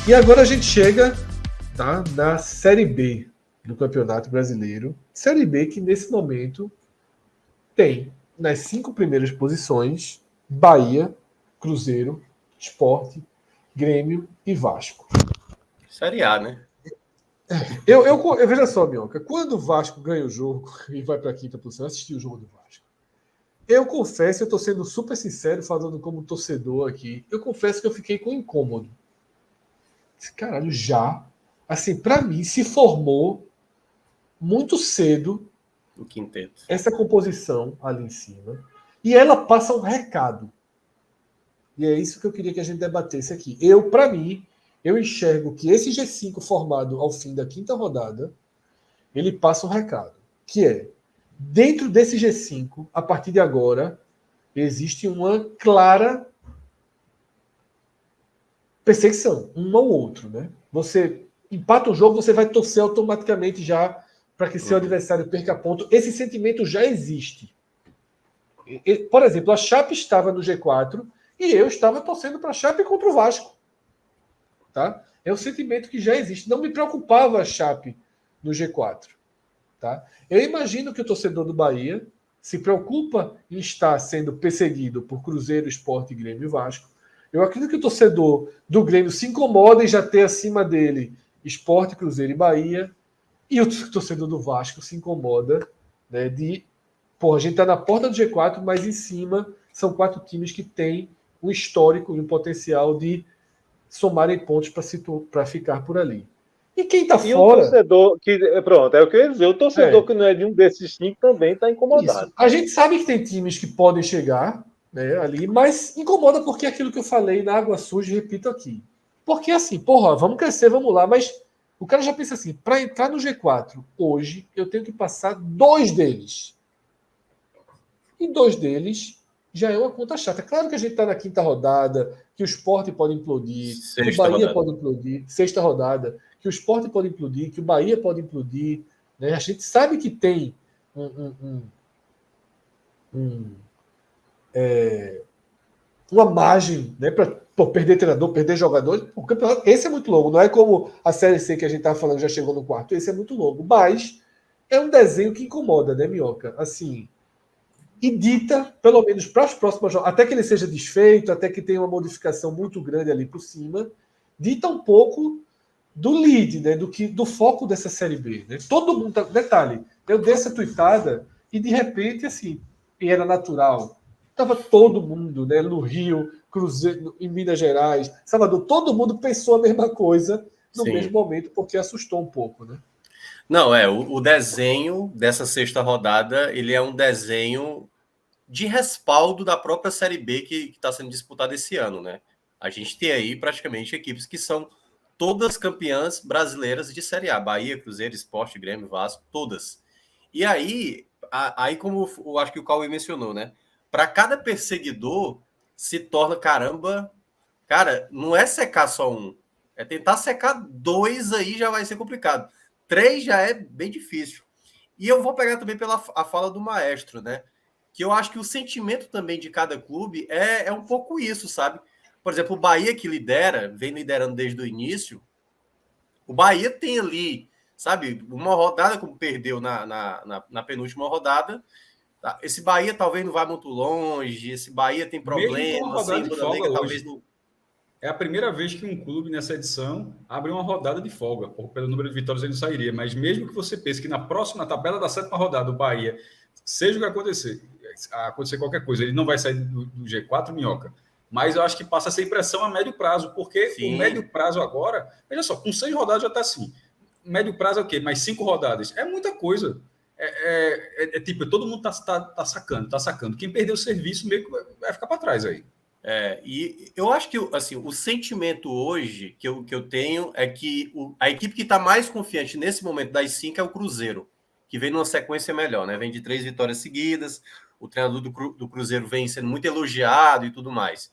E agora a gente chega, tá, na Série B do Campeonato Brasileiro. Série B que, nesse momento, tem nas 5 primeiras posições Bahia, Cruzeiro, Sport, Grêmio e Vasco. Série A, né? Eu veja só, Minhoca, quando o Vasco ganha o jogo e vai para a quinta posição, eu assisti o jogo do Vasco. Eu confesso, eu estou sendo super sincero, falando como torcedor aqui, eu confesso que eu fiquei com incômodo. Caralho, já, assim, para mim, se formou muito cedo o quinteto. Essa composição ali em cima. E ela passa um recado. E é isso que eu queria que a gente debatesse aqui. Para mim, eu enxergo que esse G5 formado ao fim da quinta rodada, ele passa um recado. Que é, dentro desse G5, a partir de agora, existe uma clara perseguição, um ao outro, né? Você empata o jogo, você vai torcer automaticamente já para que seu adversário perca ponto. Esse sentimento já existe. Por exemplo, a Chape estava no G4 e eu estava torcendo para a Chape contra o Vasco. Tá? É um sentimento que já existe. Não me preocupava a Chape no G4. Tá? Eu imagino que o torcedor do Bahia se preocupa em estar sendo perseguido por Cruzeiro, Sport, Grêmio e Vasco. Eu acredito que o torcedor do Grêmio se incomoda em já ter acima dele Sport, Cruzeiro e Bahia. E o torcedor do Vasco se incomoda, né, de... Porra, a gente está na porta do G4, mas em cima são 4 times que têm um histórico e um potencial de somarem pontos para ficar por ali. E quem está fora... o torcedor que... Pronto, é o que eu ia dizer. O torcedor que não é de um desses 5 também está incomodado. Isso. A gente sabe que tem times que podem chegar, né, ali, mas incomoda porque é aquilo que eu falei na Água Suja, repito aqui. Porque assim, porra, vamos crescer, vamos lá, mas o cara já pensa assim, para entrar no G4 hoje, eu tenho que passar 2 deles. E 2 deles já é uma conta chata. Claro que a gente está na quinta rodada, que o Sport pode implodir, que o Bahia pode implodir, sexta rodada, que o Sport pode implodir, que o Bahia pode implodir. Né? A gente sabe que tem uma margem, né, para perder treinador, perder jogador. O campeonato, esse é muito longo. Não é como a Série C que a gente estava falando, já chegou no quarto. Esse é muito longo. Mas é um desenho que incomoda, né, Minhoca? Assim... E dita, pelo menos para as próximas jogos, até que ele seja desfeito, até que tenha uma modificação muito grande ali por cima, dita um pouco do lead, né, do foco dessa Série B. Né? Todo mundo... Detalhe, eu dei essa tuitada e de repente, assim, e era natural, estava todo mundo, né, no Rio, Cruzeiro, em Minas Gerais, Salvador, todo mundo pensou a mesma coisa no mesmo momento, porque assustou um pouco, né? Não, o desenho dessa sexta rodada, ele é um desenho de respaldo da própria Série B que está sendo disputada esse ano, né? A gente tem aí praticamente equipes que são todas campeãs brasileiras de Série A. Bahia, Cruzeiro, Sport, Grêmio, Vasco, todas. E aí como eu acho que o Cauê mencionou, né? Para cada perseguidor se torna, caramba, cara, não é secar só um. É tentar secar 2 aí já vai ser complicado. 3 já é bem difícil. E eu vou pegar também pela a fala do Maestro, né? Que eu acho que o sentimento também de cada clube é um pouco isso, sabe? Por exemplo, o Bahia que lidera, vem liderando desde o início, o Bahia tem ali, sabe, uma rodada como perdeu na penúltima rodada. Tá? Esse Bahia talvez não vá muito longe, esse Bahia tem problemas, assim, de folga talvez não... É a primeira vez que um clube nessa edição abre uma rodada de folga. Pelo número de vitórias ele não sairia, mas mesmo que você pense que na próxima tabela da 7ª rodada o Bahia, seja o que acontecer qualquer coisa, ele não vai sair do G4, Minhoca. Mas eu acho que passa a ser impressão a médio prazo, porque Sim. O médio prazo agora, veja só, com 6 rodadas já está assim. Médio prazo é o quê? Mais 5 rodadas. É muita coisa. Tipo, todo mundo tá sacando. Quem perdeu o serviço meio que vai ficar para trás aí. E eu acho que assim, o sentimento hoje que eu tenho é que a equipe que está mais confiante nesse momento das 5 é o Cruzeiro, que vem numa sequência melhor, né? Vem de 3 vitórias seguidas, o treinador do Cruzeiro vem sendo muito elogiado e tudo mais.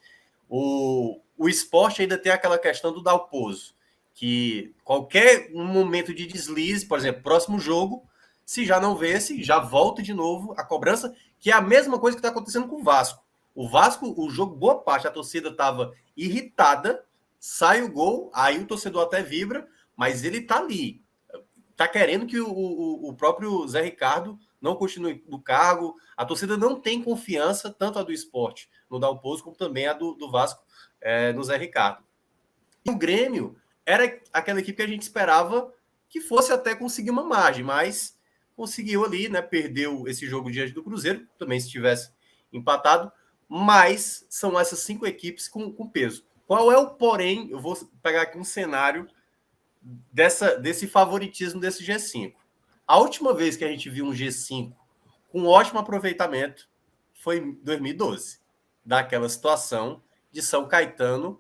O Sport ainda tem aquela questão do Dalpozo, que qualquer momento de deslize, por exemplo, próximo jogo, se já não vence, já volta de novo a cobrança, que é a mesma coisa que está acontecendo com o Vasco. O Vasco, o jogo, boa parte, a torcida estava irritada, sai o gol, aí o torcedor até vibra, mas ele tá ali. Tá querendo que o próprio Zé Ricardo não continue no cargo. A torcida não tem confiança, tanto a do Sport no Dalpozo, como também a do Vasco no Zé Ricardo. E o Grêmio era aquela equipe que a gente esperava que fosse até conseguir uma margem, mas conseguiu ali, né? Perdeu esse jogo diante do Cruzeiro, também se tivesse empatado, mas são essas 5 equipes com peso. Qual é o porém? Eu vou pegar aqui um cenário desse favoritismo desse G5. A última vez que a gente viu um G5 com ótimo aproveitamento foi em 2012, daquela situação de São Caetano.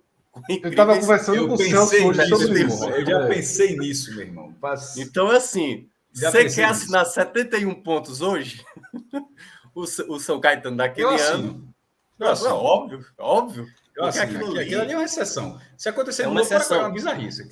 Eu estava conversando com o Celso hoje sobre isso. Eu já pensei nisso, meu irmão. Então, assim, você quer assinar 71 pontos hoje? o São Caetano daquele ano. Óbvio. Aquilo ali é uma exceção. Se acontecer uma exceção. É uma bizarrice.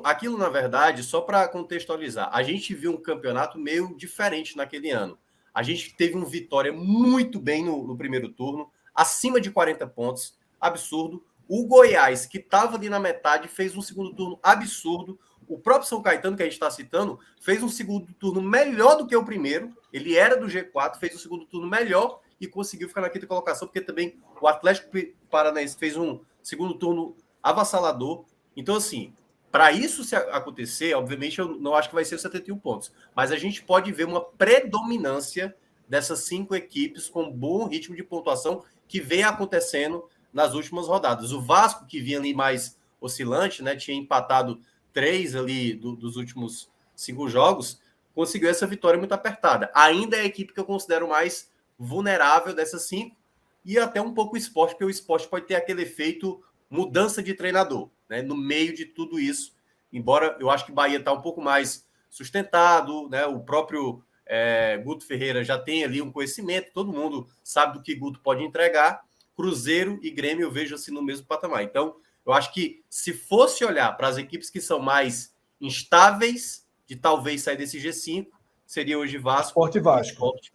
Aquilo, na verdade, só para contextualizar, a gente viu um campeonato meio diferente naquele ano. A gente teve um Vitória muito bem no primeiro turno, acima de 40 pontos, absurdo. O Goiás, que estava ali na metade, fez um segundo turno absurdo. O próprio São Caetano, que a gente está citando, fez um segundo turno melhor do que o primeiro. Ele era do G4, fez um segundo turno melhor e conseguiu ficar na quinta colocação, porque também o Atlético Paranaense fez um segundo turno avassalador. Então, assim, para isso se acontecer, obviamente, eu não acho que vai ser 71 pontos, mas a gente pode ver uma predominância dessas 5 equipes com bom ritmo de pontuação que vem acontecendo nas últimas rodadas. O Vasco, que vinha ali mais oscilante, né, tinha empatado 3 ali dos últimos 5 jogos, conseguiu essa vitória muito apertada. Ainda é a equipe que eu considero mais vulnerável dessas 5, e até um pouco o Sport, porque o Sport pode ter aquele efeito mudança de treinador, né, no meio de tudo isso, embora eu acho que o Bahia está um pouco mais sustentado, né, o próprio Guto Ferreira já tem ali um conhecimento, todo mundo sabe do que Guto pode entregar. Cruzeiro e Grêmio eu vejo assim no mesmo patamar. Então, eu acho que se fosse olhar para as equipes que são mais instáveis de talvez sair desse G5, seria hoje Vasco. Sport e Vasco. Sport,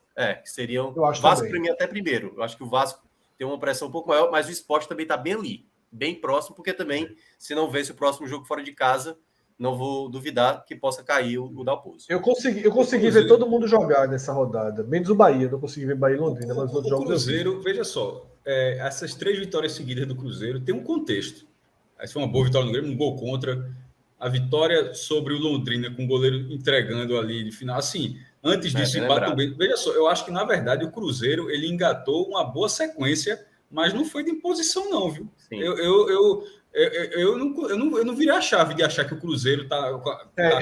que seriam... Vasco para mim até primeiro. Eu acho que o Vasco tem uma pressão um pouco maior, mas o Sport também está bem ali, bem próximo, porque também, se não vence o próximo jogo fora de casa, não vou duvidar que possa cair o Dalpozo. Eu consegui ver todo mundo jogar nessa rodada, menos o Bahia. Não consegui ver Bahia e Londrina, mas os outros jogos... O Cruzeiro, veja só, essas 3 vitórias seguidas do Cruzeiro tem um contexto. Essa foi uma boa vitória no Grêmio, um gol contra. A vitória sobre o Londrina, com o goleiro entregando ali de final. Assim, antes disso, empate bem. Veja só, eu acho que, na verdade, o Cruzeiro ele engatou uma boa sequência, mas não foi de imposição, não, viu? Sim. Eu não virei a chave de achar que o Cruzeiro está...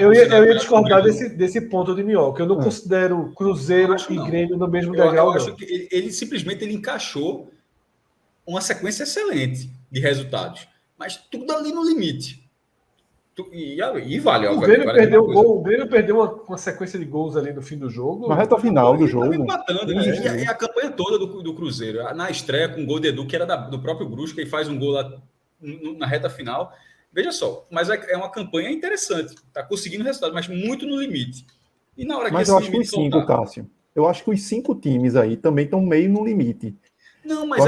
eu ia discordar desse ponto de Minhoca. Eu não considero Cruzeiro e Grêmio no mesmo degrau. Eu acho que ele simplesmente encaixou uma sequência excelente de resultados, mas tudo ali no limite. E vale. O Grêmio perdeu o gol. O Grêmio perdeu uma sequência de gols ali no fim do jogo. Na reta final do jogo. Empatando, né? E a campanha toda do Cruzeiro. Na estreia com o gol de Edu, que era do próprio Brusque, e faz um gol lá na reta final. Veja só, mas é uma campanha interessante. Está conseguindo resultado, mas muito no limite. E na hora mas eu acho que os 5, Cássio. Eu acho que os 5 times aí também estão meio no limite. Não, mas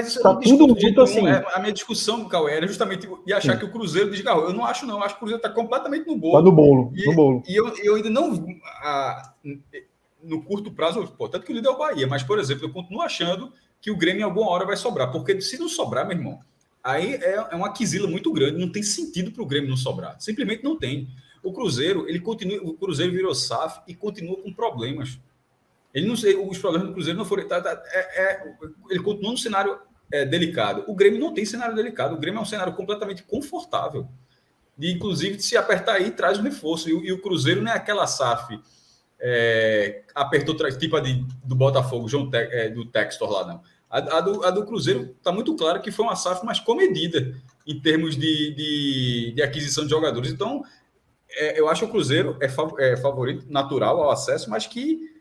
isso tá tudo muito assim. A minha discussão, Cauê, era justamente de achar que o Cruzeiro desgarrou. Eu não acho, não. Eu acho que o Cruzeiro está completamente no bolo. Tá no bolo. E eu ainda não... no curto prazo, tanto que o líder é o Bahia, mas, por exemplo, eu continuo achando que o Grêmio em alguma hora vai sobrar. Porque se não sobrar, meu irmão, aí é uma quizila muito grande. Não tem sentido para o Grêmio não sobrar. Simplesmente não tem. O Cruzeiro, o Cruzeiro virou SAF e continua com problemas. Os problemas do Cruzeiro não foram... ele continua num cenário delicado. O Grêmio não tem cenário delicado. O Grêmio é um cenário completamente confortável. Inclusive, de se apertar aí, traz um reforço. E o Cruzeiro não é aquela SAF apertou, tipo a do Botafogo, do Textor lá, não. A do Cruzeiro está muito claro que foi uma SAF mais comedida em termos de aquisição de jogadores. Então, eu acho que o Cruzeiro é favorito natural ao acesso, mas que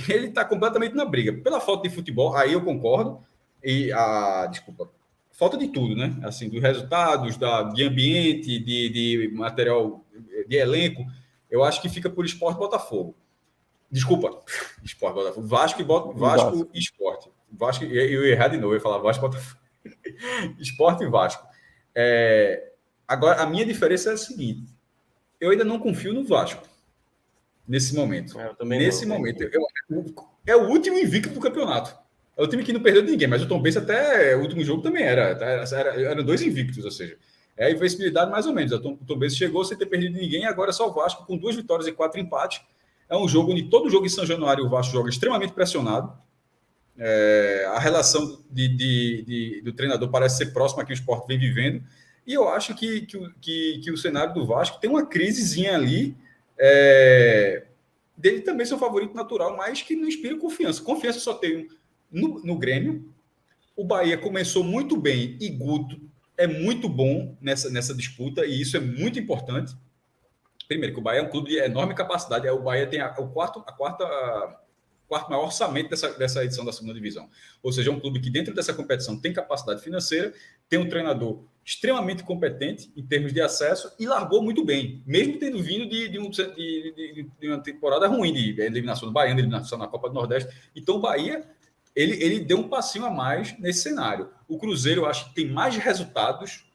ele está completamente na briga. Pela falta de futebol, aí eu concordo. Falta de tudo, né? Assim, dos resultados, de ambiente, de material, de elenco. Eu acho que fica por Sport Botafogo. Desculpa, Sport Botafogo. Vasco e Sport. Vasco, eu ia errar de novo, eu ia falar Vasco Botafogo. Sport e Vasco. Agora, a minha diferença é a seguinte: eu ainda não confio no Vasco nesse momento. Eu também nesse não, momento, é o último invicto do campeonato. É o time que não perdeu de ninguém, mas o Tombense até o último jogo também eram 2 invictos, ou seja, é a invencibilidade mais ou menos. O Tombense chegou sem ter perdido de ninguém, agora é só o Vasco com 2 vitórias e 4 empates. É um jogo onde todo jogo em São Januário o Vasco joga extremamente pressionado. A relação do treinador parece ser próxima a que o Sport vem vivendo. E eu acho que o cenário do Vasco tem uma crisezinha ali, dele também ser um favorito natural, mas que não inspira confiança. Confiança só tem no Grêmio. O Bahia começou muito bem e Guto é muito bom nessa disputa, e isso é muito importante. Primeiro, que o Bahia é um clube de enorme capacidade. O Bahia tem o quarto maior orçamento dessa edição da segunda divisão. Ou seja, é um clube que dentro dessa competição tem capacidade financeira, tem um treinador extremamente competente em termos de acesso e largou muito bem, mesmo tendo vindo de uma temporada ruim de eliminação do Bahia, de eliminação na Copa do Nordeste. Então o Bahia ele deu um passinho a mais nesse cenário. O Cruzeiro, eu acho que tem mais resultados.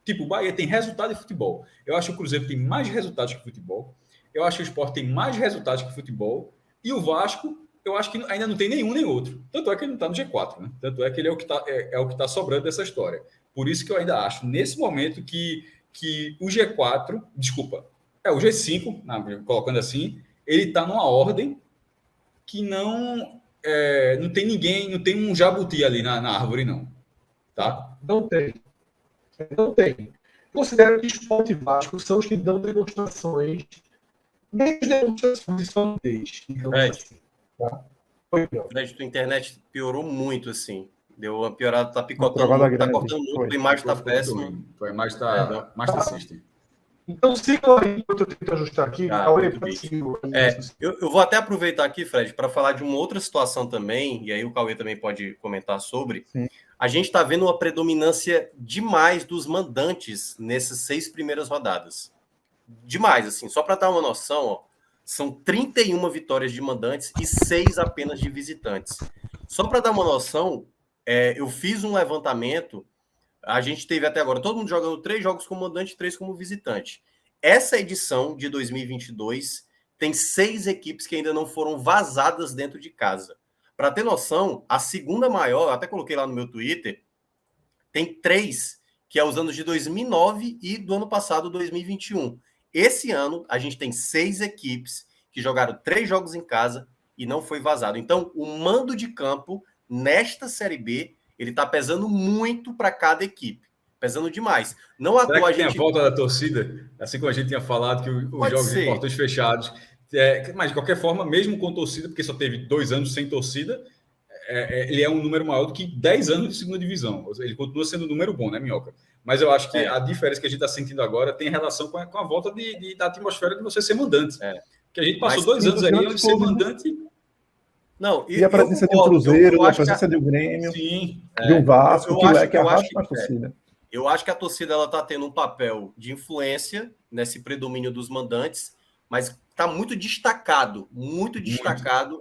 Tipo, o Bahia tem resultado de futebol. Eu acho que o Cruzeiro tem mais resultados que futebol. Eu acho que o Sport tem mais resultados que futebol. E o Vasco, eu acho que ainda não tem nenhum nem outro. Tanto é que ele não está no G4, né? Tanto é que ele é o que está sobrando dessa história. Por isso que eu ainda acho, nesse momento, que o G4, desculpa, o G5, colocando assim, ele está numa ordem que não tem ninguém, não tem um jabuti ali na árvore, não. Tá? Não tem. Não tem. Considero que Sport e Vasco são os que dão demonstrações, menos demonstrações de solidez, digamos assim. Tá? Foi pior. Fred, tua internet piorou muito, assim. Deu uma piorada, tá picotando muito, tá cortando muito, a imagem tá péssima. A imagem tá Master System. Então sigam aí, enquanto eu tento ajustar aqui. Eu vou até aproveitar aqui, Fred, para falar de uma outra situação também, e aí o Cauê também pode comentar sobre. Sim. A gente está vendo uma predominância demais dos mandantes nessas 6 primeiras rodadas. Demais, assim. Só para dar uma noção, ó, são 31 vitórias de mandantes e 6 apenas de visitantes. Só para dar uma noção, eu fiz um levantamento. A gente teve até agora todo mundo jogando 3 jogos como mandante e 3 como visitante. Essa edição de 2022 tem 6 equipes que ainda não foram vazadas dentro de casa. Para ter noção, a segunda maior, até coloquei lá no meu Twitter, tem 3, que é os anos de 2009 e do ano passado, 2021. Esse ano, a gente tem 6 equipes que jogaram 3 jogos em casa e não foi vazado. Então, o mando de campo, nesta Série B, ele está pesando muito para cada equipe. Pesando demais. Não à toa a gente... tem a volta da torcida? Assim como a gente tinha falado que os jogos de portões fechados... mas, de qualquer forma, mesmo com torcida, porque só teve 2 anos sem torcida, ele é um número maior do que 10 anos de segunda divisão. Ele continua sendo um número bom, né, Minhoca? Mas eu acho que a diferença que a gente está sentindo agora tem relação com a volta da atmosfera de você ser mandante. Que a gente passou 2 anos aí onde ser mandante... Não, e a presença de um Cruzeiro, a presença de um Grêmio, sim, de um Vasco, que arrasta mais torcida. Eu acho que a torcida está tendo um papel de influência nesse predomínio dos mandantes, mas está muito destacado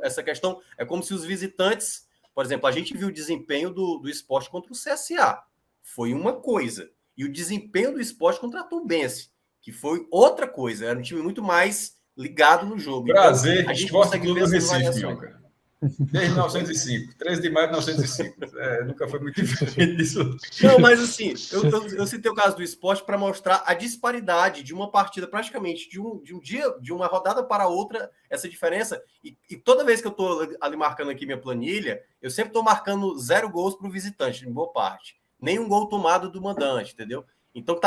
essa questão. É como se os visitantes, por exemplo, a gente viu o desempenho do Sport contra o CSA, foi uma coisa, e o desempenho do Sport contra a Tombense, que foi outra coisa, era um time muito mais ligado no jogo. Prazer, então, a gente Esporte Clube do Recife, Minhoca. Desde 1905, 13 de maio de 1905. Nunca foi muito diferente disso. Não, mas assim, eu citei o caso do Sport para mostrar a disparidade de uma partida, praticamente de um dia, de uma rodada para outra, essa diferença. E toda vez que eu estou ali marcando aqui minha planilha, eu sempre estou marcando 0 gols para o visitante, em boa parte. Nenhum gol tomado do mandante, entendeu? Então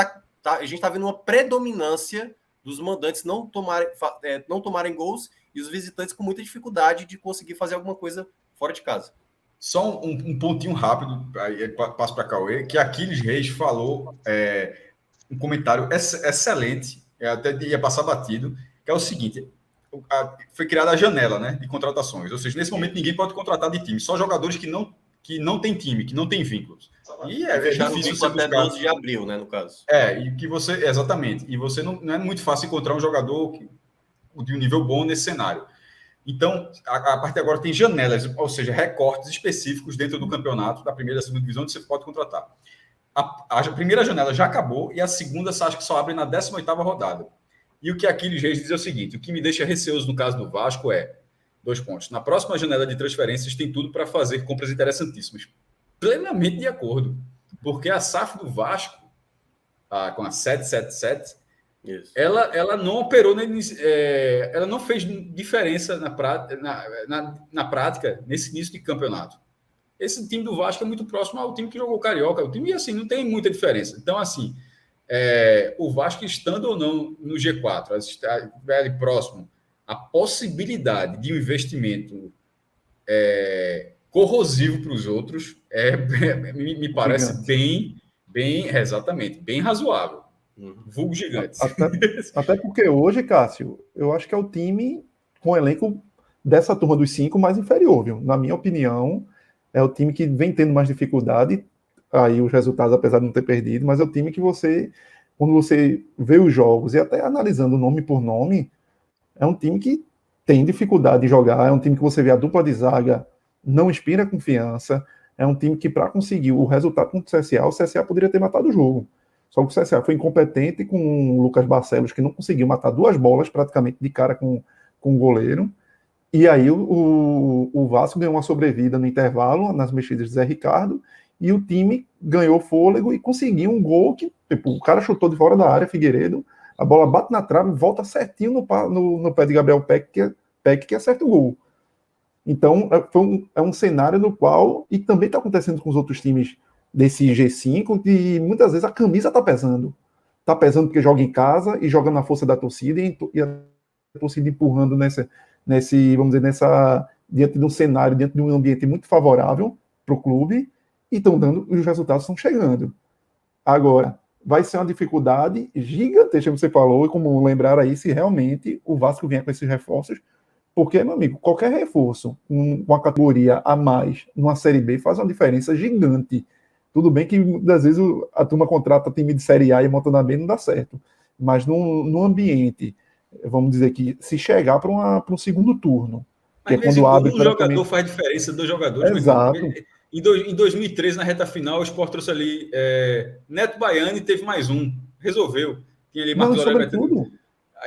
a gente está vendo uma predominância dos mandantes não tomarem gols e os visitantes com muita dificuldade de conseguir fazer alguma coisa fora de casa. Só um pontinho rápido, aí passo para Cauê, que Aquiles Reis falou um comentário excelente, até ia passar batido, que é o seguinte: foi criada a janela, né, de contratações, ou seja, nesse momento ninguém pode contratar de time, só jogadores que não tem time, que não tem vínculos. E é difícil você até 12 de abril, né, no caso. E que você, exatamente, e você não é muito fácil encontrar um jogador de um nível bom nesse cenário. Então, a partir de agora tem janelas, ou seja, recortes específicos dentro do campeonato, da primeira e da segunda divisão, onde você pode contratar. a primeira janela já acabou e a segunda acho que só abre na 18ª rodada. E o que Aquiles Reis diz é o seguinte: o que me deixa receoso no caso do Vasco é 2 pontos. Na próxima janela de transferências tem tudo para fazer compras interessantíssimas. Plenamente de acordo. Porque a SAF do Vasco, com a 777, ela não operou, ela não fez diferença na prática nesse início de campeonato. Esse time do Vasco é muito próximo ao time que jogou Carioca. O time, assim, não tem muita diferença. Então, assim, o Vasco estando ou não no G4, ali próximo, a possibilidade de um investimento corrosivo para os outros me parece bem, exatamente, bem razoável. Vulgo gigante. Até porque hoje, Cássio, eu acho que é o time com o elenco dessa turma dos 5 mais inferior, viu? Na minha opinião, é o time que vem tendo mais dificuldade, aí os resultados, apesar de não ter perdido, mas é o time que quando você vê os jogos e até analisando nome por nome, é um time que tem dificuldade de jogar, é um time que você vê a dupla de zaga não inspira confiança, é um time que para conseguir o resultado contra o CSA poderia ter matado o jogo. Só que o CSA foi incompetente com o Lucas Barcelos, que não conseguiu matar 2 bolas praticamente de cara com o goleiro. E aí o Vasco ganhou uma sobrevida no intervalo, nas mexidas de Zé Ricardo, e o time ganhou fôlego e conseguiu um gol que o cara chutou de fora da área, Figueiredo, a bola bate na trave e volta certinho no pé de Gabriel Peck, que acerta o gol. Então, é um cenário no qual, e também está acontecendo com os outros times desse G5, que muitas vezes a camisa está pesando. Está pesando porque joga em casa e joga na força da torcida, e a torcida empurrando vamos dizer, diante de um cenário, diante de um ambiente muito favorável para o clube, e os resultados estão chegando. Agora, vai ser uma dificuldade gigantesca, como você falou, e como lembrar aí, se realmente o Vasco vier com esses reforços, porque, meu amigo, qualquer reforço com uma categoria a mais numa Série B faz uma diferença gigante. Tudo bem que, às vezes, a turma contrata time de Série A e monta na B não dá certo. Mas no ambiente, vamos dizer que se chegar para um segundo turno, que é quando abre... Um jogador faz diferença dos jogadores. Exato. Em 2013, na reta final, o Sport trouxe ali Neto Baiano e teve mais um. Resolveu. Tinha ali Não, sobretudo,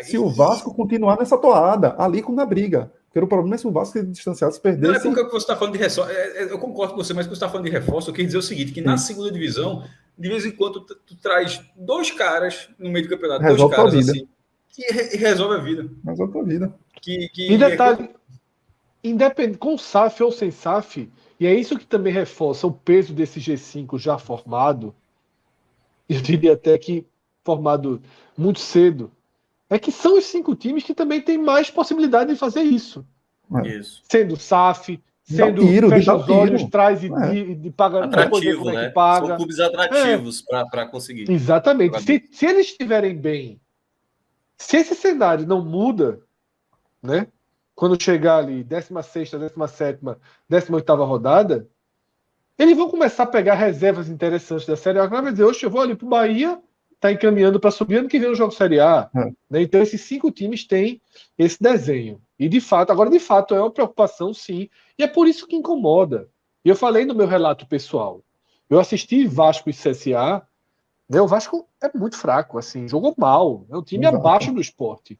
se o Vasco continuar nessa toada, ali na briga. Porque o problema é se o Vasco se distanciar, se perder... Não é porque você está falando de reforço. Eu concordo com você, mas quando você está falando de reforço, eu queria dizer o seguinte, que na segunda divisão, de vez em quando, tu traz 2 caras no meio do campeonato, resolve 2 caras a vida. assim, que resolve a vida. Resolve a vida. E detalhe, independente, com SAF ou sem SAF, e é isso que também reforça o peso desse G5 já formado, eu diria até que formado muito cedo, é que são os 5 times que também têm mais possibilidade de fazer isso. Isso. Sendo SAF, sendo fecha os olhos, traz e paga. Atrativo, né? Paga. São clubes atrativos para conseguir. Exatamente. Se eles estiverem bem, se esse cenário não muda, né? Quando chegar ali 16ª, 17ª, 18ª rodada, eles vão começar a pegar reservas interessantes da Série A. Vai dizer, hoje eu vou ali para o Bahia, está encaminhando para subir ano que vem no jogo Série A. Né? Então, esses 5 times têm esse desenho. E, de fato, é uma preocupação, sim. E é por isso que incomoda. E eu falei no meu relato pessoal. Eu assisti Vasco e CSA. Né? O Vasco é muito fraco, assim, jogou mal. É um time abaixo do Sport.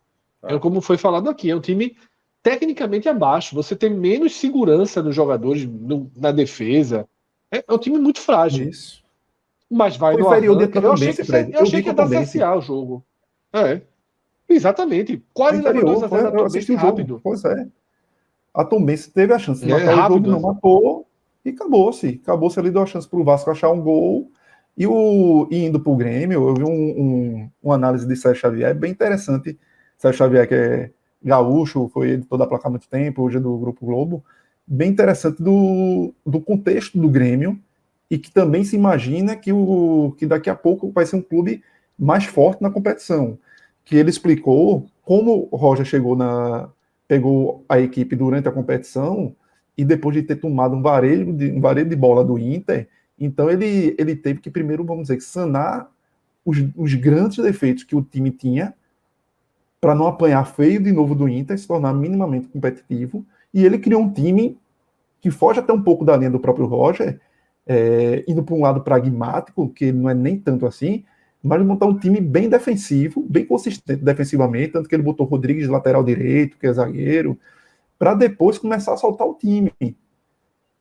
É como foi falado aqui, é um time tecnicamente abaixo. Você tem menos segurança nos jogadores, na defesa. É um time muito frágil. Isso. Mas vai no arranque. Eu achei que ia dar CSA o jogo. Exatamente. Quase levou 2-0 a Tombense rápido. Pois é. A Tombense teve a chance de matar o jogo, não matou, e acabou-se. Acabou-se ali, deu a chance para o Vasco achar um gol. E indo para o Grêmio, eu vi uma análise de Sérgio Xavier bem interessante. Sérgio Xavier, que é gaúcho, foi editor da Placar há muito tempo, hoje é do Grupo Globo. Bem interessante do contexto do Grêmio, e que também se imagina que daqui a pouco vai ser um clube mais forte na competição. Que ele explicou como o Roger pegou a equipe durante a competição, e depois de ter tomado um varejo de bola do Inter, então ele teve que primeiro, vamos dizer, sanar os grandes defeitos que o time tinha, para não apanhar feio de novo do Inter, se tornar minimamente competitivo, e ele criou um time que foge até um pouco da linha do próprio Roger, indo para um lado pragmático, que não é nem tanto assim, mas montar um time bem defensivo, bem consistente defensivamente, tanto que ele botou o Rodrigues de lateral direito, que é zagueiro, para depois começar a soltar o time.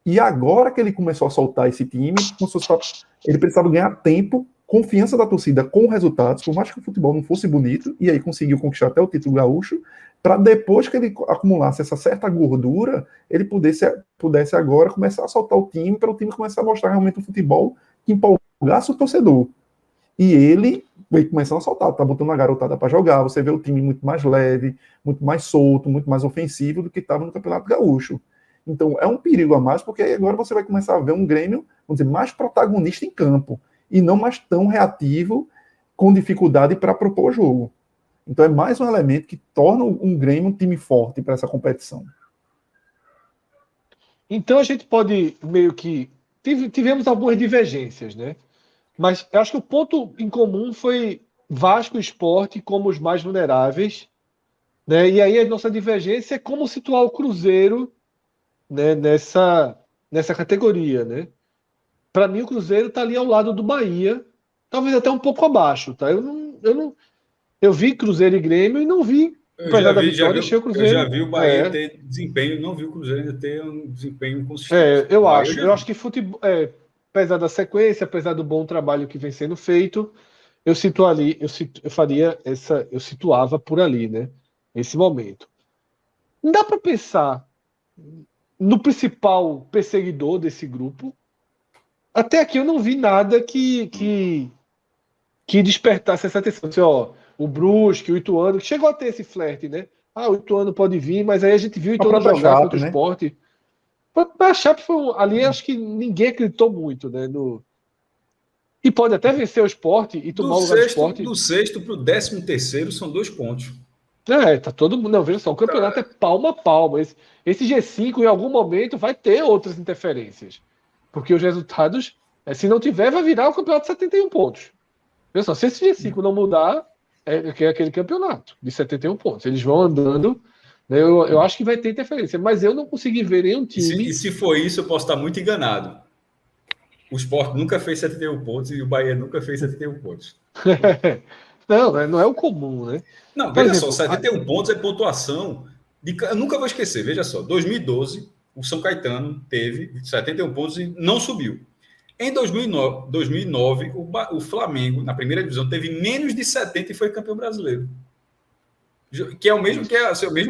E agora que ele começou a soltar esse time, ele precisava ganhar tempo, confiança da torcida com resultados, por mais que o futebol não fosse bonito, e aí conseguiu conquistar até o título gaúcho, para depois que ele acumulasse essa certa gordura, ele pudesse agora começar a soltar o time, para o time começar a mostrar realmente um futebol que empolgasse o torcedor. E ele veio começando a soltar, tá botando a garotada para jogar, você vê o time muito mais leve, muito mais solto, muito mais ofensivo do que estava no Campeonato Gaúcho. Então é um perigo a mais, porque agora você vai começar a ver um Grêmio, vamos dizer, mais protagonista em campo, e não mais tão reativo, com dificuldade para propor o jogo. Então é mais um elemento que torna um Grêmio um time forte para essa competição. Então a gente pode meio que... Tivemos algumas divergências, né? Mas eu acho que o ponto em comum foi Vasco e Sport como os mais vulneráveis, né? E aí a nossa divergência é como situar o Cruzeiro, né, nessa categoria, né? Para mim o Cruzeiro está ali ao lado do Bahia, talvez até um pouco abaixo, tá? Eu vi Cruzeiro e Grêmio e não vi Eu Cruzeiro. já vi o Bahia ter desempenho, não vi o Cruzeiro ainda ter um desempenho consistente. Eu acho que futebol, apesar da sequência, apesar do bom trabalho que vem sendo feito, eu situava por ali, né? Esse momento. Não dá para pensar no principal perseguidor desse grupo. Até aqui eu não vi nada que despertasse essa atenção. Assim, o Brusque, o Ituano, que chegou a ter esse flerte, né? O Ituano pode vir, mas aí a gente viu o Ituano jogar contra o Sport. Para a Chape, ali acho que ninguém acreditou muito, né? E pode até vencer o Sport e tomar o lugar do Sport. Do 6º para o 13º são 2 pontos. Tá todo mundo. Não, veja só, o campeonato é palma a palma. Esse G5, em algum momento, vai ter outras interferências. Porque os resultados, se não tiver, vai virar o campeonato de 71 pontos. Veja só, se esse G5 não mudar, é aquele campeonato de 71 pontos. Eles vão andando, né? Eu acho que vai ter interferência, mas eu não consegui ver nenhum time. E se for isso, eu posso estar muito enganado. O Sport nunca fez 71 pontos e o Bahia nunca fez 71 pontos. Não é o comum, né? Não, veja só, 71 pontos é pontuação. Eu nunca vou esquecer, veja só. 2012, o São Caetano teve 71 pontos e não subiu. Em 2009 o Flamengo, na primeira divisão, teve menos de 70 e foi campeão brasileiro. Que é o mesmo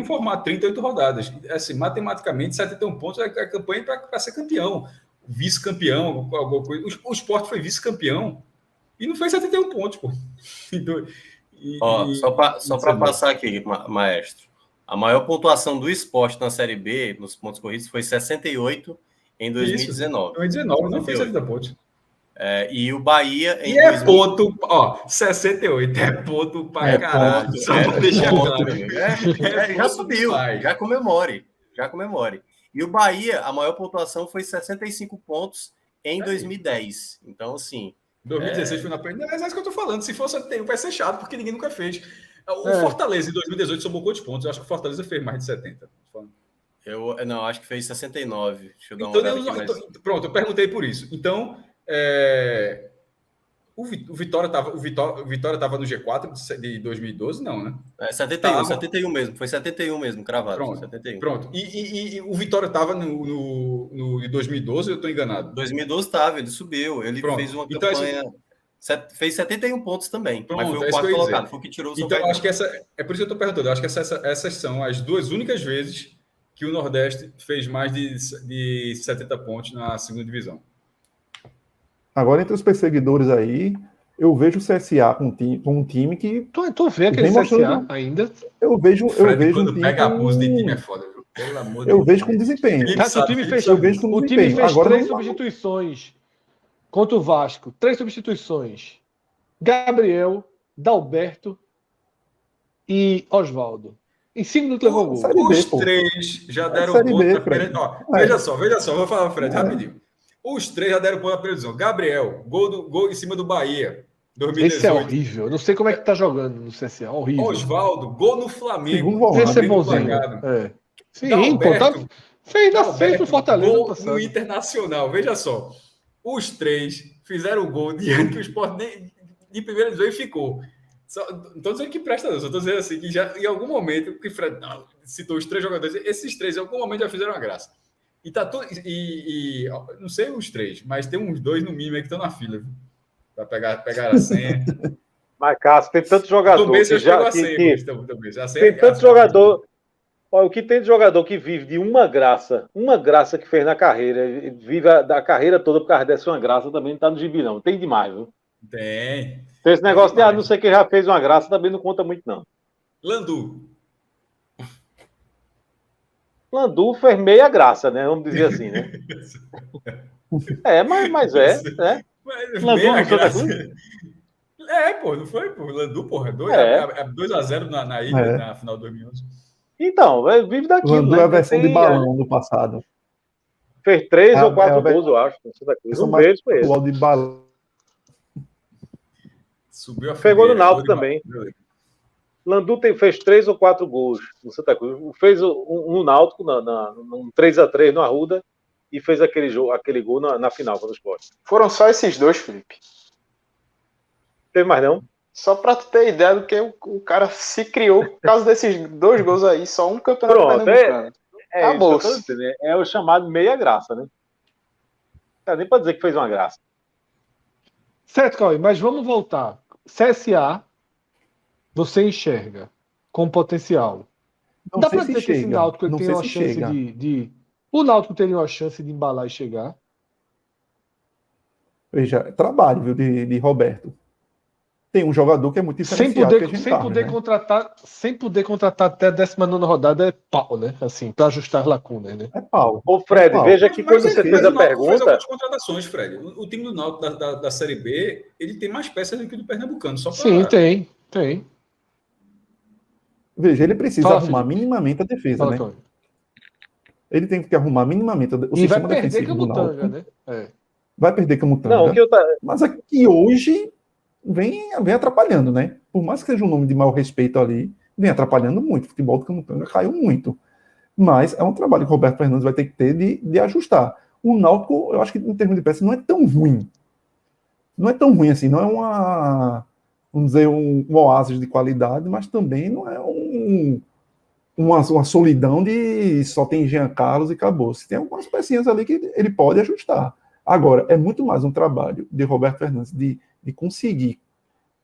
formato, 38 rodadas. Assim, matematicamente, 71 pontos é a campanha para ser campeão. Vice-campeão, alguma coisa. O Sport foi vice-campeão e não fez 71 pontos, pô. Só para passar aqui, maestro. A maior pontuação do Sport na Série B, nos pontos corridos, foi 68 em 2019. 2019, não fez 70 pontos. E o Bahia em 68 é ponto pra caralho. Ponto, só pra deixar claro. Já subiu, já comemore. E o Bahia, a maior pontuação foi 65 pontos em 2010. Então, assim... 2016 foi na frente. Mas é isso que eu tô falando. Se for 71, vai ser chato, porque ninguém nunca fez. O Fortaleza, em 2018, somou quantos pontos? Eu acho que o Fortaleza fez mais de 70. Eu acho que fez 69. Deixa eu dar uma olhada aqui. Pronto, eu perguntei por isso. Então, o Vitória estava no G4 de 2012? Não, né? 71 mesmo. Foi 71 mesmo, cravado. Pronto. 71. Pronto. E o Vitória estava no 2012 ou eu estou enganado? 2012 estava, ele subiu. Ele fez uma campanha... Fez 71 pontos também. Pronto, mas foi o quarto colocado. Foi o que tirou o São Caetano. Acho que é por isso que eu estou perguntando. Eu acho que essas são as duas únicas vezes que o Nordeste fez mais de 70 pontos na segunda divisão. Agora, entre os perseguidores aí, eu vejo o CSA com um time que... Tu vê aquele CSA ainda? Eu vejo quando um time pega abuso de time é foda, viu? Pelo amor de Deus. Eu vejo com desempenho. O time fez 3 substituições contra o Vasco. 3 substituições. Gabriel, Dalberto e Oswaldo. Em 5 minutos levou gol. Os 3 já deram ponto na primeira... Veja só, vou falar, Fred, rapidinho. Os 3 já deram ponto na primeira divisão. Gabriel, gol em cima do Bahia, 2018. Esse é horrível. Eu não sei como é que tá jogando no CSA. Horrível. Oswaldo, gol no Flamengo. Esse é bonzinho. Sim, Dalberto, fez no Fortaleza. Gol no Internacional. Veja só. os 3 fizeram o gol diante que o Sport de primeira divisão e ficou. Não estou dizendo que presta, não. Só estou dizendo assim, que já em algum momento, que Fred citou os 3 jogadores, esses 3 em algum momento já fizeram uma graça. E tá tudo. Não sei os 3, mas tem uns 2 no mínimo aí que estão na fila, para pegar a senha. Mas, Cássio, tem tanto jogador que já. Tem tanto jogador. Olha, o que tem de jogador que vive de uma graça que fez na carreira, vive a carreira toda por causa dessa uma graça, também não tá no gibi, não. Tem demais, viu? Tem. Esse negócio de, não sei quem já fez uma graça, também não conta muito, não. Landu fez meia graça, né? Vamos dizer assim, né? Mas é. Landu meia graça. Pô, não foi? Pô, Landu, porra, 2-0 na ilha, na final de 2011. Então, vive daquilo. Landu é a versão de balão do passado. Fez 3 ou 4 gols, eu acho. Um deles foi esse. De balão. Subiu pegou no Náutico também. Landu fez 3 ou 4 gols no Santa Cruz. Fez um Náutico num 3-3 no Arruda e fez aquele gol na final contra o Sport. Foram só esses 2, Felipe. Teve mais não? Só pra tu ter ideia do que o cara se criou por causa desses 2 gols aí, só um campeonato pernambucano. Acabou. É o chamado meia graça, né? Não dá nem pra dizer que fez uma graça. Certo, Cauê, mas vamos voltar. CSA, você enxerga com potencial. Dá pra dizer que esse Náutico tem uma chance de... O Náutico teria uma chance de embalar e chegar? Veja, trabalho, viu, de Roberto. Tem um jogador que é muito diferenciado sem poder contratar até a 19ª rodada é pau, né? Assim, para ajustar as lacunas, né? É pau. Ô, Fred, veja que quando você fez a pergunta... Fez algumas contratações, Fred. O time do Náutico da Série B, ele tem mais peças do que o do Pernambucano. Só pra... Sim, tem. Veja, ele precisa arrumar minimamente a defesa, né? Tony. Ele tem que arrumar minimamente o sistema defensivo do Náutico. Né? Vai perder Camutanga. Mas aqui hoje... Vem atrapalhando, né? Por mais que seja um nome de maior respeito ali, vem atrapalhando muito. O futebol do Camutanga caiu muito. Mas é um trabalho que o Roberto Fernandes vai ter que ter de ajustar. O Náutico, eu acho que em termos de peça, não é tão ruim. Não é tão ruim assim. Não é vamos dizer, um oásis de qualidade, mas também não é uma solidão de só tem Jean Carlos e acabou. Se tem algumas pecinhas ali que ele pode ajustar. Agora, é muito mais um trabalho de Roberto Fernandes de conseguir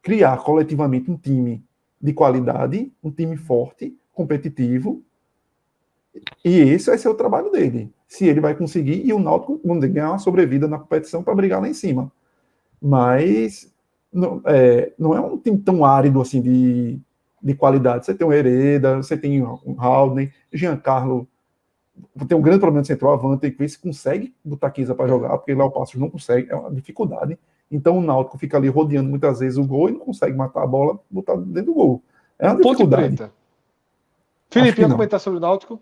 criar coletivamente um time de qualidade, um time forte, competitivo, e esse vai ser o trabalho dele. Se ele vai conseguir, e o Náutico ganhar uma sobrevida na competição para brigar lá em cima. Mas não é um time tão árido assim de qualidade. Você tem o Hereda, você tem o Haldane, Giancarlo, tem um grande problema de centroavante, tem que ver se consegue botar Kisa para jogar, porque lá o Passos não consegue, é uma dificuldade. Então o Náutico fica ali rodeando muitas vezes o gol e não consegue matar a bola, botar dentro do gol. É uma dificuldade. Ponte Preta. Felipe, ia comentar sobre o Náutico?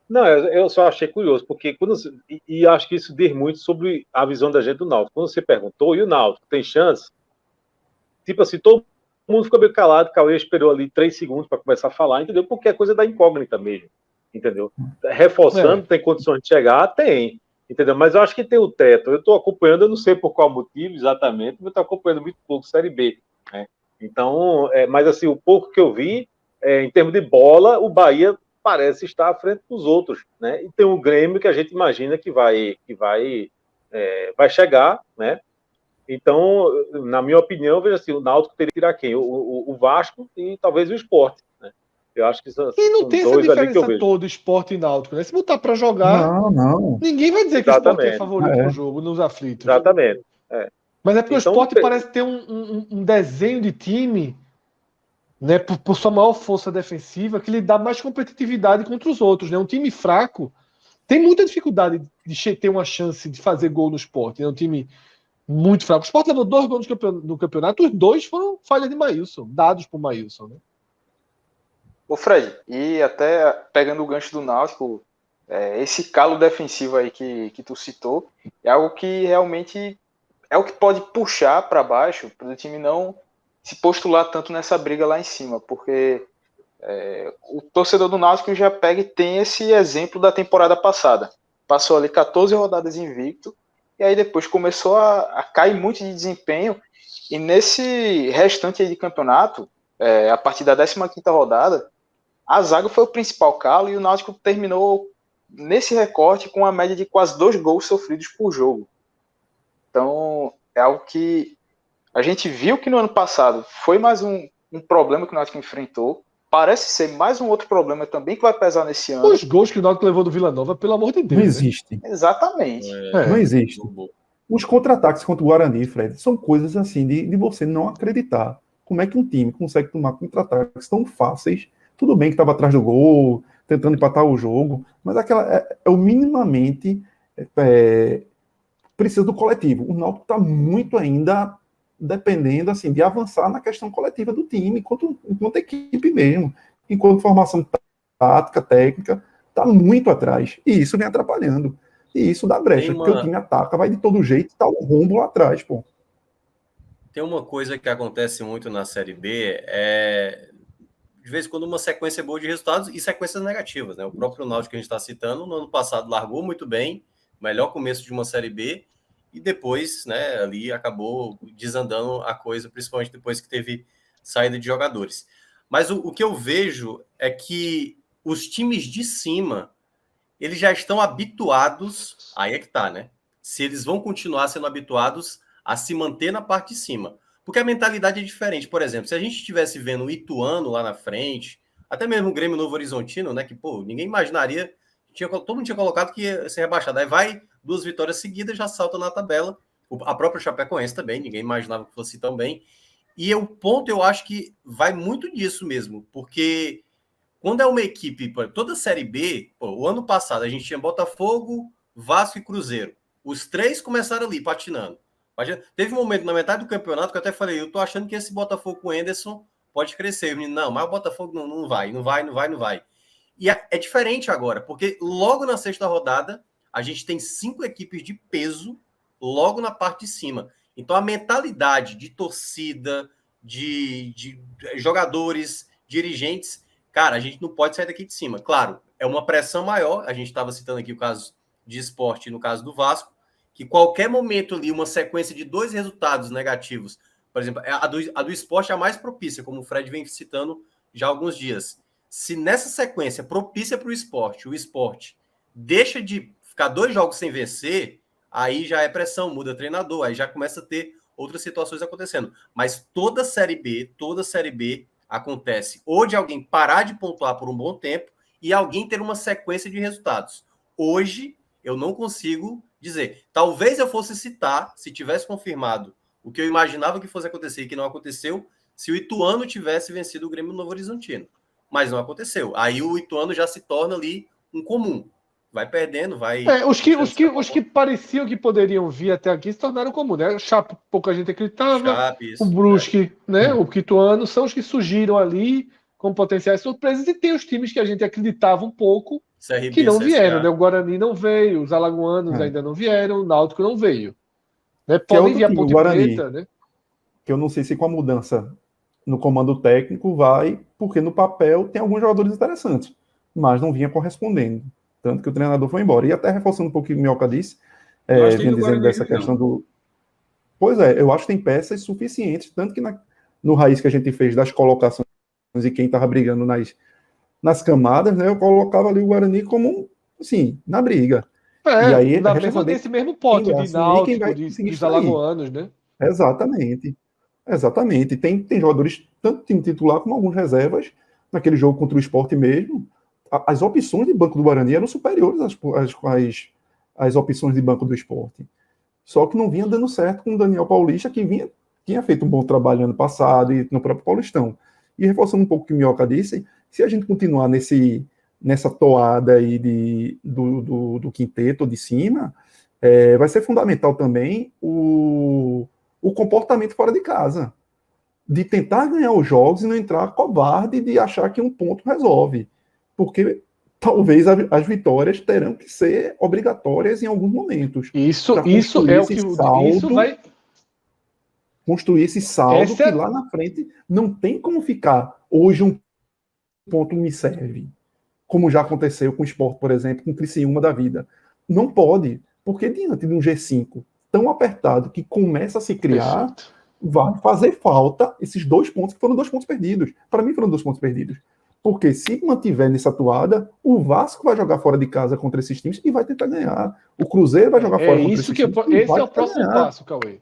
Não, eu só achei curioso, porque e acho que isso diz muito sobre a visão da gente do Náutico. Quando você perguntou, e o Náutico tem chance? Tipo assim, todo mundo ficou meio calado, o Cauê esperou ali 3 segundos para começar a falar, entendeu? Porque é coisa da incógnita mesmo, entendeu? Reforçando, tem condições de chegar? Tem. Entendeu? Mas eu acho que tem o teto. Eu estou acompanhando, eu não sei por qual motivo exatamente, mas estou acompanhando muito pouco Série B. Né? Então, mas assim, o pouco que eu vi, em termos de bola, o Bahia parece estar à frente dos outros. Né? E tem um Grêmio que a gente imagina que vai chegar. Né? Então, na minha opinião, veja assim, o Náutico teria que tirar quem? O Vasco e talvez o Sport. Né? Eu acho que e não tem essa diferença toda, Sport e Náutico, né? Se botar para jogar, ninguém vai dizer que o Sport é favorito no jogo, nos aflitos. Exatamente. Mas é porque então, o Sport parece ter um desenho de time, né, por sua maior força defensiva, que lhe dá mais competitividade contra os outros. Né? Um time fraco tem muita dificuldade de ter uma chance de fazer gol no Sport. É um time muito fraco. O Sport levou 2 gols no campeonato, os 2 foram falha de Maílson, dados por Maílson, né? Ô Fred, e até pegando o gancho do Náutico, esse calo defensivo aí que tu citou, é algo que realmente é o que pode puxar para baixo, para o time não se postular tanto nessa briga lá em cima, porque o torcedor do Náutico já pega e tem esse exemplo da temporada passada. passou ali 14 rodadas invicto, e aí depois começou a cair muito de desempenho, e nesse restante aí de campeonato, a partir da 15ª rodada, a zaga foi o principal calo, e o Náutico terminou nesse recorte com uma média de quase 2 gols sofridos por jogo. Então, é algo que a gente viu que no ano passado foi mais um problema que o Náutico enfrentou. Parece ser mais um outro problema também que vai pesar nesse ano. Os gols que o Náutico levou do Vila Nova, pelo amor de Deus. Não existe. Né? Exatamente. Não existe. Os contra-ataques contra o Guarani, Fred, são coisas assim de você não acreditar. Como é que um time consegue tomar contra-ataques tão fáceis? Tudo bem que estava atrás do gol, tentando empatar o jogo, mas é o minimamente precisa do coletivo. O Náutico está muito ainda dependendo assim, de avançar na questão coletiva do time, enquanto equipe mesmo, enquanto formação tática, técnica, está muito atrás. E isso vem atrapalhando. E isso dá brecha, porque o time ataca, vai de todo jeito, tá o rombo lá atrás, pô. Tem uma coisa que acontece muito na Série B, de vez em quando uma sequência boa de resultados e sequências negativas, né? O próprio Náutico que a gente está citando, no ano passado largou muito bem, melhor começo de uma Série B, e depois, né, ali acabou desandando a coisa, principalmente depois que teve saída de jogadores. Mas o que eu vejo é que os times de cima, eles já estão habituados, aí é que tá, né? Se eles vão continuar sendo habituados a se manter na parte de cima. Porque a mentalidade é diferente. Por exemplo, se a gente estivesse vendo o Ituano lá na frente, até mesmo o Grêmio Novo Horizontino, né? Que, pô, ninguém imaginaria, todo mundo tinha colocado que ia ser rebaixado. Aí vai 2 vitórias seguidas, já salta na tabela. A própria Chapecoense também, ninguém imaginava que fosse tão bem. E o ponto, eu acho que vai muito disso mesmo, porque quando é uma equipe, toda a Série B, o ano passado a gente tinha Botafogo, Vasco e Cruzeiro. Os 3 começaram ali, patinando. Teve um momento na metade do campeonato que eu até falei, eu tô achando que esse Botafogo com o Henderson pode crescer. Não, mas o Botafogo não vai. E é diferente agora, porque logo na 6ª rodada, a gente tem 5 equipes de peso logo na parte de cima. Então, a mentalidade de torcida, de jogadores, dirigentes, cara, a gente não pode sair daqui de cima. Claro, é uma pressão maior. A gente estava citando aqui o caso de Sport e no caso do Vasco, que qualquer momento ali, uma sequência de 2 resultados negativos, por exemplo, a do Sport é a mais propícia, como o Fred vem citando já há alguns dias. Se nessa sequência propícia para o Sport deixa de ficar 2 jogos sem vencer, aí já é pressão, muda treinador, aí já começa a ter outras situações acontecendo. Mas toda Série B acontece ou de alguém parar de pontuar por um bom tempo e alguém ter uma sequência de resultados. Hoje, eu não consigo dizer. Talvez eu fosse citar, se tivesse confirmado o que eu imaginava que fosse acontecer e que não aconteceu, se o Ituano tivesse vencido o Grêmio Novo Horizontino. Mas não aconteceu. Aí o Ituano já se torna ali um comum. Vai perdendo, vai... Os que pareciam que poderiam vir até aqui se tornaram comum, né? O Chape, pouca gente acreditava. Chape, isso, o Brusque, né? O Ituano são os que surgiram ali com potenciais surpresas, e tem os times que a gente acreditava um pouco CRB, que não CSA. vieram, né? O Guarani não veio, os alagoanos ainda não vieram, o Náutico não veio. Né? Podem vir a Ponte Preta, né? Que eu não sei se com a mudança no comando técnico vai, porque no papel tem alguns jogadores interessantes, mas não vinha correspondendo. Tanto que o treinador foi embora. E até reforçando um pouquinho o que o Minhoca disse, vinha dizendo dessa questão do... Pois é, eu acho que tem peças suficientes, tanto que no raiz que a gente fez das colocações e quem estava brigando nas camadas, né, eu colocava ali o Guarani como, assim, na briga. E aí, nesse mesmo pote de Náutico, dos alagoanos, né? Exatamente. Tem jogadores, tanto time titular como alguns reservas, naquele jogo contra o Sport mesmo. As opções de banco do Guarani eram superiores às opções de banco do Sport. Só que não vinha dando certo com o Daniel Paulista, que tinha feito um bom trabalho ano passado e no próprio Paulistão. E reforçando um pouco o que o Minhoca disse, se a gente continuar nessa toada aí do quinteto de cima, vai ser fundamental também o comportamento fora de casa. De tentar ganhar os jogos e não entrar covarde de achar que um ponto resolve. Porque talvez as vitórias terão que ser obrigatórias em alguns momentos. Isso é o que isso vai construir esse saldo que lá na frente não tem como ficar. Hoje um ponto me serve, como já aconteceu com o Sport, por exemplo, com o Criciúma da vida. Não pode, porque diante de um G5 tão apertado que começa a se criar, Perfeito. vai fazer falta esses 2 pontos, que foram 2 pontos perdidos. Para mim foram 2 pontos perdidos. Porque se mantiver nessa toada, o Vasco vai jogar fora de casa contra esses times e vai tentar ganhar. O Cruzeiro vai jogar fora contra esses times. Esse é o próximo passo, Cauê.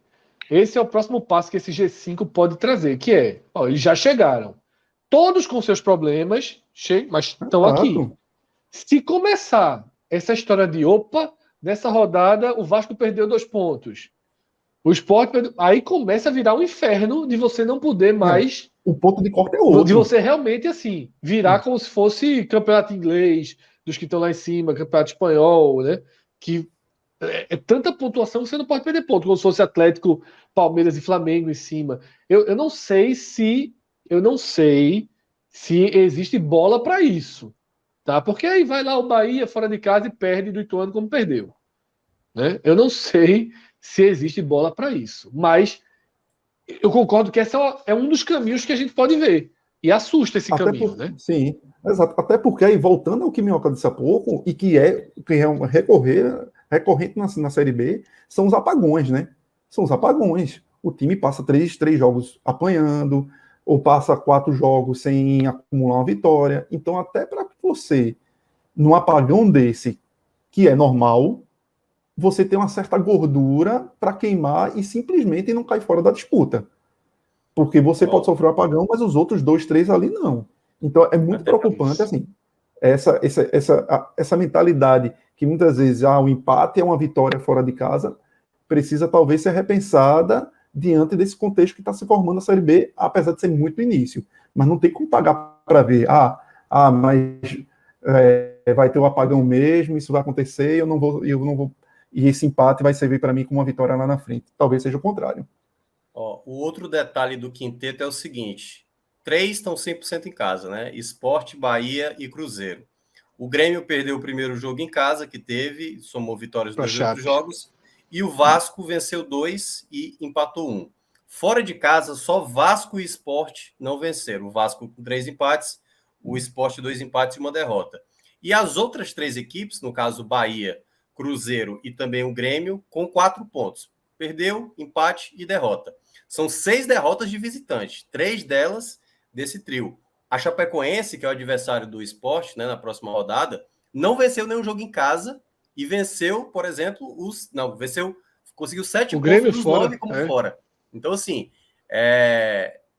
Esse é o próximo passo que esse G5 pode trazer, que é, eles já chegaram. Todos com seus problemas, mas estão aqui. Se começar essa história de nessa rodada o Vasco perdeu 2 pontos. O Sport perdeu, aí começa a virar um inferno de você não poder mais. O ponto de corte é outro. De você realmente, assim, virar como se fosse campeonato inglês, dos que estão lá em cima, campeonato espanhol, né? Que é tanta pontuação que você não pode perder ponto, como se fosse Atlético, Palmeiras e Flamengo em cima. Eu não sei se existe bola para isso, tá? Porque aí vai lá o Bahia fora de casa e perde do Ituano como perdeu, né? Eu não sei se existe bola para isso, mas eu concordo que esse é um dos caminhos que a gente pode ver. E assusta esse caminho, né? Sim, exato. Até porque aí, voltando ao que Minhoca disse há pouco, e que é um recorrente na Série B, são os apagões, né? São os apagões. O time passa 3 jogos apanhando, ou passa 4 jogos sem acumular uma vitória. Então, até para você, num apagão desse, que é normal, você tem uma certa gordura para queimar e simplesmente não cair fora da disputa. Porque você pode sofrer um apagão, mas os outros 2, 3 ali não. Então é muito preocupante, assim, essa mentalidade que muitas vezes o empate é uma vitória fora de casa, precisa talvez ser repensada diante desse contexto que está se formando a Série B, apesar de ser muito no início. Mas não tem como pagar para ver, mas vai ter um apagão mesmo, isso vai acontecer, eu não vou, e esse empate vai servir para mim como uma vitória lá na frente. Talvez seja o contrário. O outro detalhe do quinteto é o seguinte: 3 estão 100% em casa, né? Sport, Bahia e Cruzeiro. O Grêmio perdeu o primeiro jogo em casa que teve, somou vitórias nos outros jogos, e o Vasco venceu 2 e empatou 1. Fora de casa, só Vasco e Sport não venceram. O Vasco com 3 empates, o Sport 2 empates e 1 derrota. E as outras 3 equipes, no caso Bahia, Cruzeiro e também o Grêmio, com 4 pontos. Perdeu, empate e derrota. São 6 derrotas de visitante, 3 delas desse trio. A Chapecoense, que é o adversário do Sport, né, na próxima rodada, não venceu nenhum jogo em casa e venceu, por exemplo, conseguiu 7 pontos dos 9 como fora. Então, assim,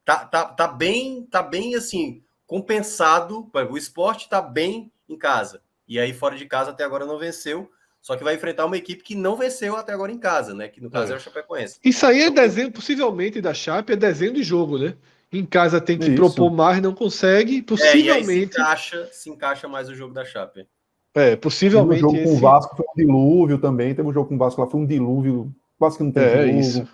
tá bem assim, compensado. O Sport tá bem em casa. E aí, fora de casa, até agora não venceu. Só que vai enfrentar uma equipe que não venceu até agora em casa, né? Que no caso é o Chapecoense. Isso aí é desenho, possivelmente, da Chape, é desenho de jogo, né? Em casa tem que propor mais, não consegue. Possivelmente. E aí se encaixa mais o jogo da Chape. Possivelmente. O jogo com o Vasco foi um dilúvio também. Teve um jogo com o Vasco lá, foi um dilúvio. Quase que não tem jogo. Isso.